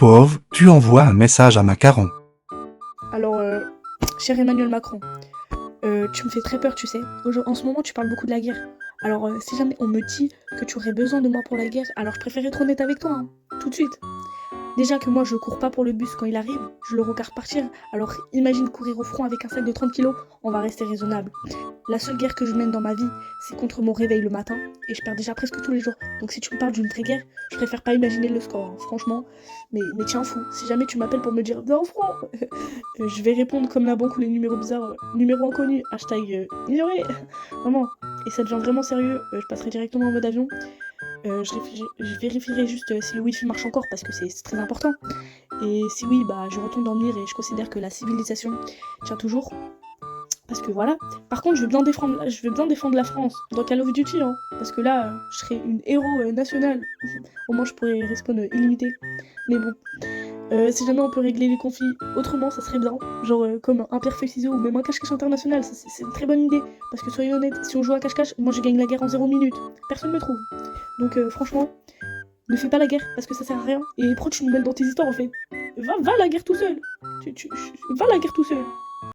Pauvre, tu envoies un message à Macaron. Alors, cher Emmanuel Macron, tu me fais très peur, tu sais. En ce moment, tu parles beaucoup de la guerre. Alors, si jamais on me dit que tu aurais besoin de moi pour la guerre, alors je préfère être honnête avec toi, hein, tout de suite. Déjà que moi, je cours pas pour le bus quand il arrive, je le regarde partir. Alors, imagine courir au front avec un sac de 30 kilos, on va rester raisonnable. La seule guerre que je mène dans ma vie, c'est contre mon réveil le matin, et je perds déjà presque tous les jours. Donc si tu me parles d'une vraie guerre, je préfère pas imaginer le score, hein, franchement. Mais tiens fou, si jamais tu m'appelles pour me dire «Viens au front», je vais répondre comme la banque ou les numéros bizarres, numéro inconnu, hashtag ignoré. Vraiment. Et ça devient vraiment sérieux, je passerai directement en mode avion. Je vérifierai juste si le wifi marche encore parce que c'est très important. Et si oui, bah je retourne dormir et je considère que la civilisation tient toujours. Parce que voilà. Par contre, je veux bien défendre la France dans Call of Duty, hein. Parce que là, je serais une héros nationale. Au moins, je pourrais respawn illimité. Mais bon, si jamais on peut régler les conflits autrement, ça serait bien. Genre comme un pierre feuille ciseaux ou même un cache-cache international, c'est une très bonne idée. Parce que soyons honnêtes, si on joue à cache-cache, moi je gagne la guerre en 0 minute. Personne me trouve. Donc franchement, ne fais pas la guerre parce que ça sert à rien. Et pourquoi tu nous mêles dans tes histoires en fait? Va la guerre tout seul. Va la guerre tout seul.